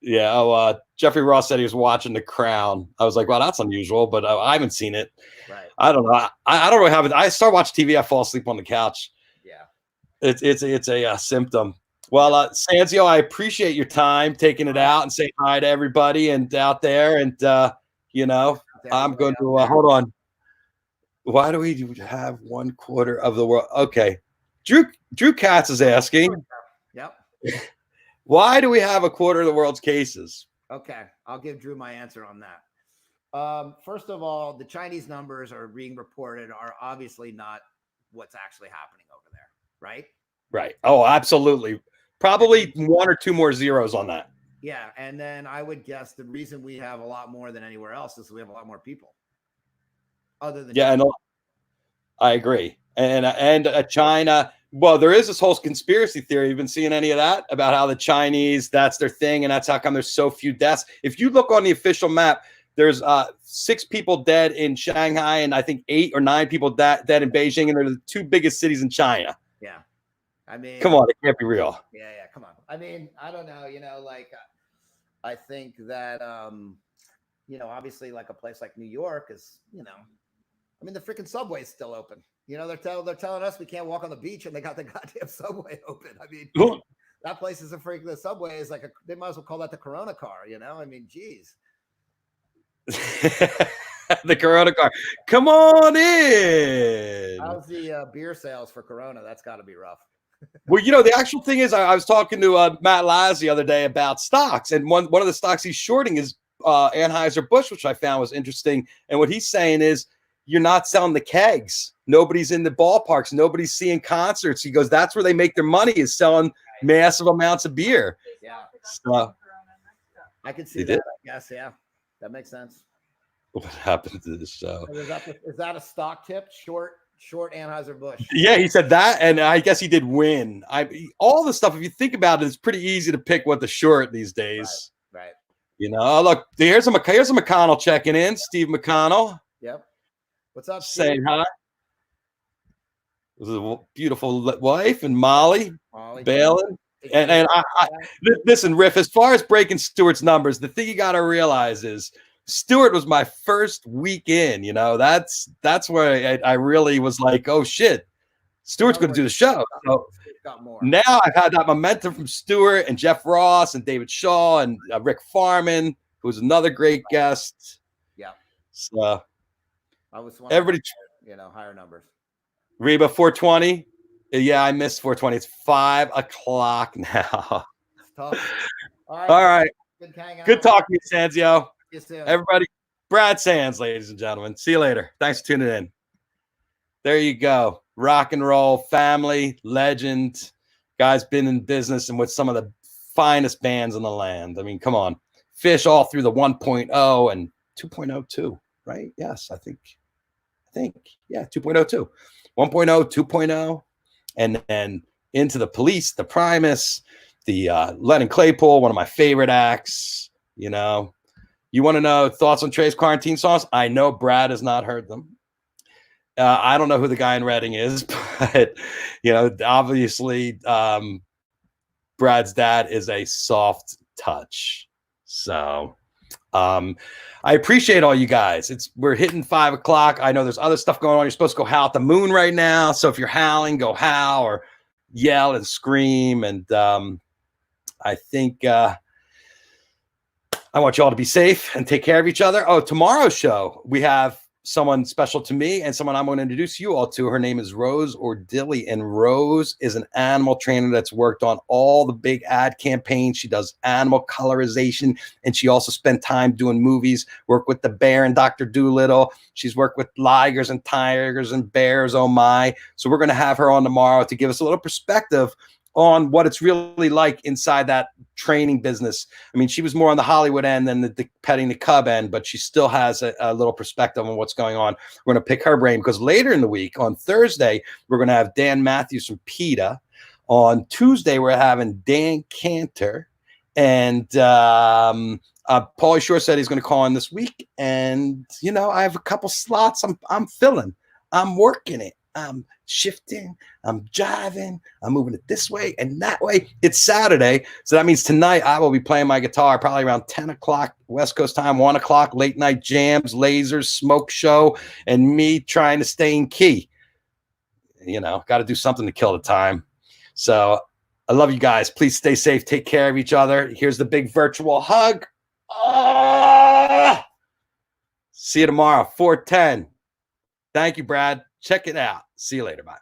Yeah. Jeffrey Ross said he was watching The Crown. I was like, well, that's unusual, but I haven't seen it. Right. I don't know. I don't really have it. I start watching TV, I fall asleep on the couch. Yeah. It's a symptom. Well, Sanzio, I appreciate your time taking it out and saying hi to everybody and out there. And I'm going to hold on. Why do we have 1/4 of the world? Okay. Drew Katz is asking. Yep. Why do we have 1/4 of the world's cases? Okay, I'll give Drew my answer on that. First of all, the Chinese numbers are being reported are obviously not what's actually happening over there, right? Right. Oh, absolutely. Probably 1 or 2 more zeros on that. Yeah, and then I would guess the reason we have a lot more than anywhere else is we have a lot more people. Other than China. I agree. And China. Well, there is this whole conspiracy theory. You've been seeing any of that about how the Chinese, that's their thing, and that's how come there's so few deaths. If you look on the official map, there's 6 people dead in Shanghai, and I think 8 or 9 people dead in Beijing, and they're the 2 biggest cities in China. Yeah, I mean, come on, it can't be real. Yeah, come on. I mean, I don't know. I think that obviously, like a place like New York is, I mean, the freaking subway's still open. They're telling us we can't walk on the beach, and they got the goddamn subway open. I mean, that place is the subway is like they might as well call that the Corona car. I mean, geez. The Corona car. Come on in. How's the beer sales for Corona? That's got to be rough. Well, the actual thing is, I was talking to Matt Laz the other day about stocks, and one of the stocks he's shorting is Anheuser-Busch, which I found was interesting. And what he's saying is, you're not selling the kegs. Nobody's in the ballparks. Nobody's seeing concerts. He goes, that's where they make their money, is selling massive amounts of beer. Yeah. So, I could see They that. did? I guess. Yeah, that makes sense. What happened to the show? Is that a stock tip? Short Anheuser-Busch. Yeah, he said that, and I guess he did win. All the stuff, if you think about it, it's pretty easy to pick what the short these days. Right. You know, look, here's a McConnell checking in. Steve McConnell. Yep. What's up, Steve? Saying hi. This is a beautiful wife and Molly bailing. And I listen, Riff, as far as breaking Stewart's numbers, the thing you got to realize is Stewart was my first week in. You know, that's where I really was like, oh shit, Stewart's going to do the show. So now I've had that momentum from Stewart and Jeff Ross and David Shaw and Rick Farman, who's another great guest. Yeah. So I was everybody, higher numbers. Reba 420. Yeah, I missed 420. It's 5 o'clock now. It's tough. All right. Good talking to you, Sanzio. See you soon. Everybody, Brad Sands, ladies and gentlemen. See you later. Thanks for tuning in. There you go. Rock and roll family, legend. Guy's been in business and with some of the finest bands in the land. I mean, come on. Phish all through the 1.0 and 2.0 too, right? Yes, I think. Yeah, 2.02. 1.0, 2.0. And then into the Police, the Primus, the Lennon Claypool, one of my favorite acts. You know, you want to know thoughts on Trey's quarantine songs? I know Brad has not heard them. I don't know who the guy in Reading is, but obviously, Brad's dad is a soft touch. So, I appreciate all you guys. We're hitting 5 o'clock. I know there's other stuff going on. You're supposed to go howl at the moon right now. So if you're howling, go howl or yell and scream. And I think I want you all to be safe and take care of each other. Oh, tomorrow's show, we have someone special to me and someone I'm going to introduce you all to. Her name is Rose Ordilli, and Rose is an animal trainer that's worked on all the big ad campaigns. She does animal colorization, and she also spent time doing movies, worked with the bear and Dr. Dolittle. She's worked with ligers and tigers and bears, oh my. So we're going to have her on tomorrow to give us a little perspective on what it's really like inside that training business. I mean, she was more on the Hollywood end than the petting the cub end, but she still has a little perspective on what's going on. We're going to pick her brain because later in the week, on Thursday, we're going to have Dan Matthews from PETA. On Tuesday, we're having Dan Cantor. And Paulie Shore said he's going to call in this week. And, I have a couple slots I'm filling. I'm working it. I'm shifting, I'm jiving, I'm moving it this way and that way. It's Saturday, so that means tonight I will be playing my guitar probably around 10 o'clock West Coast time, 1 o'clock, late night jams, lasers, smoke show, and me trying to stay in key. Got to do something to kill the time. So I love you guys. Please stay safe. Take care of each other. Here's the big virtual hug. See you tomorrow, 4:10. Thank you, Brad. Check it out. See you later. Bye.